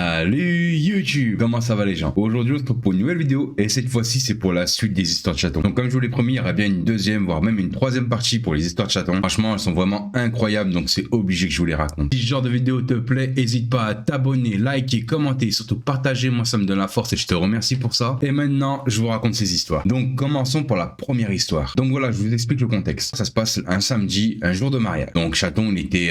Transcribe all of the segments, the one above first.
Salut YouTube, comment ça va les gens? Aujourd'hui on se retrouve pour une nouvelle vidéo et cette fois-ci c'est pour la suite des histoires de chatons. Donc comme je vous l'ai promis, il y aura bien une deuxième voire même une troisième partie pour les histoires de chatons. Franchement elles sont vraiment incroyables, donc c'est obligé que je vous les raconte. Si ce genre de vidéo te plaît, n'hésite pas à t'abonner, liker, commenter et surtout partager, moi ça me donne la force et je te remercie pour ça. Et maintenant je vous raconte ces histoires. Donc commençons pour la première histoire. Donc voilà, je vous explique le contexte. Ça se passe un samedi, un jour de mariage. Donc Chaton il était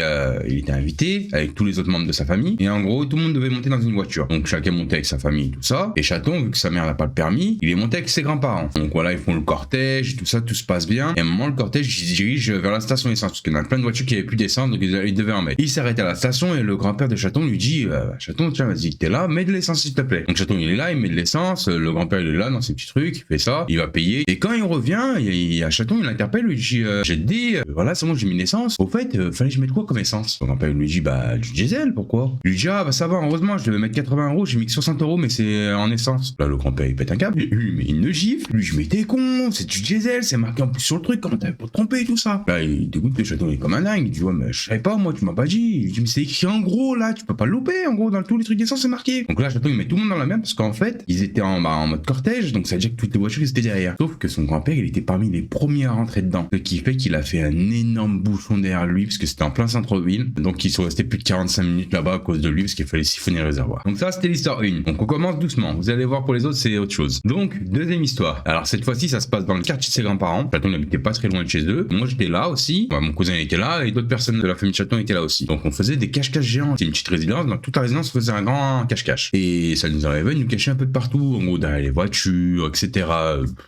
invité avec tous les autres membres de sa famille et en gros tout le monde devait monter dans une voiture. Donc chacun montait avec sa famille et tout ça. Et Chaton, vu que sa mère n'a pas le permis, il est monté avec ses grands-parents. Donc voilà, ils font le cortège et tout ça, tout se passe bien. Et à un moment, le cortège il se dirige vers la station essence parce qu'il y en a plein de voitures qui n'avaient plus d'essence, donc il devait en mettre. Il s'arrête à la station et le grand-père de Chaton lui dit Chaton, tiens, vas-y, t'es là, mets de l'essence s'il te plaît. Donc Chaton il est là, il met de l'essence. Le grand-père il est là dans ses petits trucs, il fait ça, il va payer. Et quand il revient, il y a Chaton, il l'interpelle, lui dit j'ai dit, voilà, c'est bon, j'ai mis l'essence. Au fait, fallait que je mette quoi comme essence? Le grand-père lui dit du diesel, pourquoi? Il lui dit bah ça va, heureusement, je devais mettre 80 €, j'ai mis que 60 € mais c'est en essence. Là le grand-père il pète un câble, lui met une gifle, lui je mais t'es con, c'est du diesel, c'est marqué en plus sur le truc, comment t'avais pas te tromper et tout ça. Là il dégoûte, le Chaton il est comme un dingue, il dit ouais mais je savais pas moi, tu m'as pas dit. Il dit mais c'est écrit en gros là, tu peux pas le louper, en gros dans tous les trucs d'essence c'est marqué. Donc là Chaton il met tout le monde dans la merde parce qu'en fait ils étaient en mode cortège, donc ça veut dire que toutes les voitures ils étaient derrière. Sauf que son grand-père il était parmi les premiers à rentrer dedans, ce qui fait qu'il a fait un énorme bouchon derrière lui parce que c'était en plein centre-ville, donc ils sont restés plus de 45 minutes là-bas à cause de lui parce qu'il fallait siphonner le réservoir. Donc ça c'était l'histoire 1. Donc on commence doucement, vous allez voir pour les autres c'est autre chose. Donc deuxième histoire. Alors cette fois-ci ça se passe dans le quartier de ses grands-parents. Chaton n'habitait pas très loin de chez eux. Moi j'étais là aussi, mon cousin était là et d'autres personnes de la famille de Chaton étaient là aussi. Donc on faisait des cache-cache géants. C'était une petite résidence, dans toute la résidence faisait un grand cache-cache. Et ça nous arrivait de nous cacher un peu de partout, en gros derrière les voitures, etc.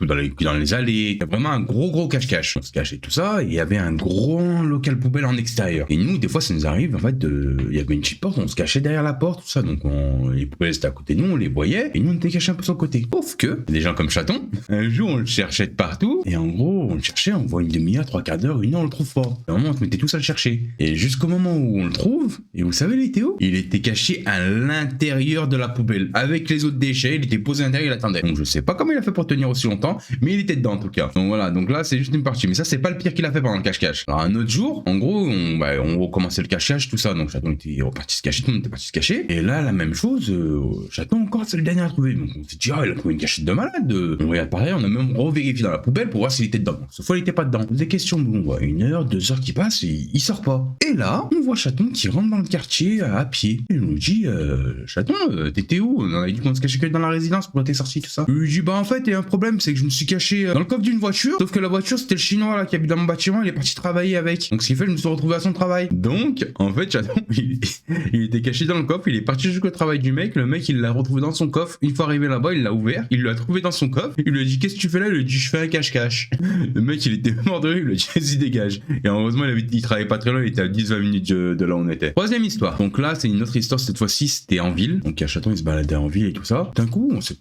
Dans les allées. Il y a vraiment un gros cache-cache. On se cachait tout ça et il y avait un gros local poubelle en extérieur. Et nous des fois ça nous arrive en fait il y avait une petite porte, on se cachait derrière la porte, tout ça. Donc les poubelles étaient à côté de nous, on les voyait et nous on était cachés un peu sur le côté. Sauf que des gens comme Chaton, un jour on le cherchait de partout et en gros on le cherchait, on voit une demi-heure, 3/4 d'heure, une heure on le trouve pas. À un moment on se mettait tous à le chercher. Et jusqu'au moment où on le trouve, et vous savez il était où? Il était caché à l'intérieur de la poubelle avec les autres déchets, il était posé à l'intérieur, il attendait. Donc je sais pas comment il a fait pour tenir aussi longtemps, mais il était dedans en tout cas. Donc voilà, donc là c'est juste une partie, mais ça c'est pas le pire qu'il a fait pendant le cache-cache. Alors un autre jour, en gros on recommençait le cache-cache, tout ça, donc Chaton était reparti se cacher, tout le monde était parti se cacher. Et là la même chose, Chaton encore c'est le dernier à trouver. Donc on s'est dit il a trouvé une cachette de malade. On regarde pareil, on a même revérifié dans la poubelle pour voir s'il était dedans. Sauf qu'il était pas dedans. Des questions, on voit 1 heure, 2 heures qui passent et il sort pas. Et là on voit Chaton qui rentre dans le quartier à pied. Et on nous dit Chaton, t'étais où? On avait dit qu'on se cachait que dans la résidence pour t'es sorti tout ça. Il lui dit en fait il y a un problème, c'est que je me suis caché dans le coffre d'une voiture, sauf que la voiture c'était le chinois là qui habite dans mon bâtiment, il est parti travailler avec. Donc ce qui fait je me suis retrouvé à son travail. Donc en fait Chaton il était caché dans le coffre, il est parti jusqu'au travail du mec, le mec il l'a retrouvé dans son coffre, une fois arrivé là-bas il l'a ouvert, il l'a trouvé dans son coffre, il lui a dit qu'est-ce que tu fais là? Il lui a dit je fais un cache-cache. Le mec il était mort de rire, il lui a dit vas-y dégage. Et heureusement il travaillait pas très loin, il était à 10-20 minutes de là où on était. Troisième histoire. Donc là c'est une autre histoire, cette fois-ci c'était en ville. Donc Chaton il se baladait en ville et tout ça. D'un coup on sait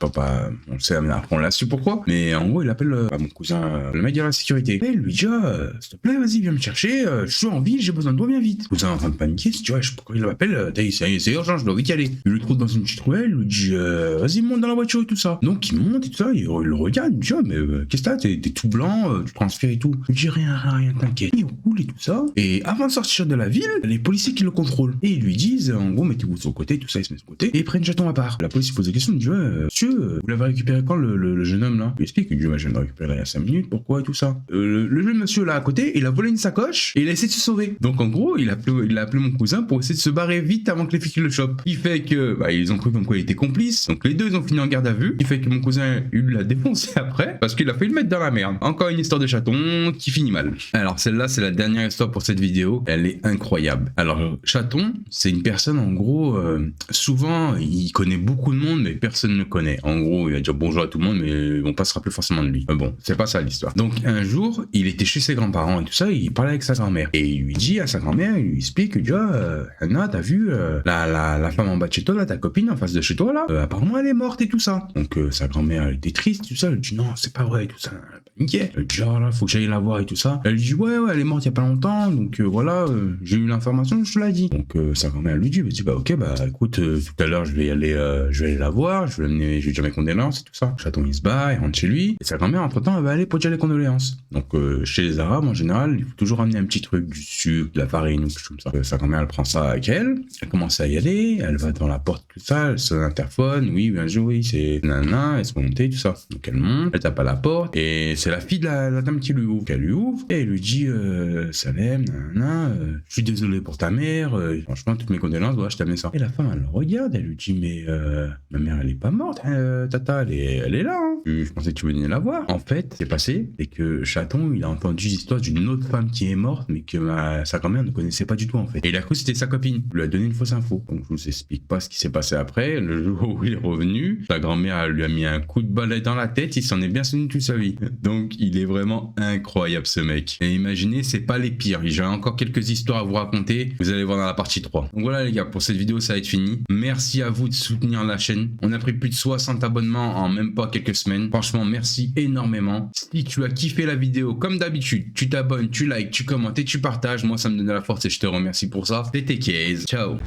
on sait après on l'a su pourquoi, mais en gros il appelle mon cousin, le mec de la sécurité. Et il lui dit s'il te plaît vas-y viens me chercher, je suis en ville, j'ai besoin de toi, viens vite. Le cousin est en train de paniquer, tu vois, je sais pas pourquoi il m'appelle, c'est urgent, je dois vite y aller. Il le trouve dans une petite ruelle, il lui dit vas-y monte dans la voiture et tout ça. Donc il monte et tout ça, il le regarde, il me dit mais qu'est-ce que t'es tout blanc, tu transpires et tout. Il dit rien t'inquiète. Il roule et tout ça. Et avant de sortir de la ville, les policiers qui le contrôlent et ils lui disent en gros mettez-vous sur le côté, tout ça, il se met sur le côté et ils prennent Chaton à part. La police pose des questions, il dit monsieur, vous l'avez récupéré quand le jeune homme là? Il explique, il dit je viens de le récupérer il y a 5 minutes, pourquoi et tout ça. Le jeune monsieur là à côté, il a volé une sacoche et il a essayé de se sauver. Donc en gros il a appelé mon cousin pour essayer de se barrer vite avant que les flics le chopent. Il fait que ils ont cru comme quoi il était complice, donc les deux ils ont fini en garde à vue. Il fait que mon cousin il l'a défoncé après parce qu'il a failli le mettre dans la merde. Encore une histoire de Chaton qui finit mal. Alors celle-là c'est la dernière histoire pour cette vidéo, elle est incroyable. Alors Chaton c'est une personne en gros souvent il connaît beaucoup de monde mais personne ne le connaît. En gros il va dire bonjour à tout le monde mais ils vont pas se rappeler forcément de lui. Mais bon c'est pas ça l'histoire. Donc un jour il était chez ses grands-parents et tout ça, il parlait avec sa grand-mère et il lui dit à sa grand-mère, il lui explique tu vois Anna t'as vu la femme en bas de chez toi là, ta copine en face de chez toi là, apparemment elle est morte et tout ça. Donc sa grand-mère elle était triste tout ça, elle dit non c'est pas vrai et tout ça, elle paniquait, elle dit genre là faut que j'aille la voir et tout ça. Elle dit ouais elle est morte il y a pas longtemps donc voilà j'ai eu l'information, je te l'ai dit. Donc sa grand-mère lui dit ok écoute tout à l'heure je vais aller la voir, je vais l'amener, je vais dire mes condoléances et tout ça. Chaton il se bat, il rentre chez lui et sa grand-mère entre temps elle va aller pour dire les condoléances. Donc chez les Arabes en général il faut toujours amener un petit truc, du sucre, de la farine ou quelque chose comme ça. Sa grand-mère elle prend ça avec elle commence à y aller, elle va va devant la porte, tout ça, elle sonne l'interphone, oui, bien joué, oui, c'est nana, elle se monter, tout ça. Donc elle monte, elle tape à la porte, et c'est la fille de la dame qui lui ouvre. Elle lui ouvre, et elle lui dit, Salem, nana, je suis désolé pour ta mère, franchement, toutes mes condoléances, voilà, je t'amène ça. Et la femme, elle le regarde, elle lui dit, mais ma mère, elle est pas morte, tata, elle est là, hein. Je pensais que tu venais la voir. En fait, ce qui s'est passé, c'est que Chaton, il a entendu l'histoire d'une autre femme qui est morte, mais que sa grand-mère ne connaissait pas du tout, en fait. Et il a cru que c'était sa copine. Il lui a donné une fausse info. Donc, je vous explique pas ce qui s'est passé après. Le jour où il est revenu, sa grand-mère lui a mis un coup de balai dans la tête, il s'en est bien souvenu toute sa vie. Donc, il est vraiment incroyable, ce mec. Et imaginez, c'est pas les pires. J'ai encore quelques histoires à vous raconter. Vous allez voir dans la partie 3. Donc voilà, les gars, pour cette vidéo, ça va être fini. Merci à vous de soutenir la chaîne. On a pris plus de 60 abonnements en même pas quelques semaines. Franchement, merci énormément. Si tu as kiffé la vidéo, comme d'habitude, tu t'abonnes, tu likes, tu commentes et tu partages. Moi, ça me donne de la force et je te remercie pour ça. C'était Case. Ciao.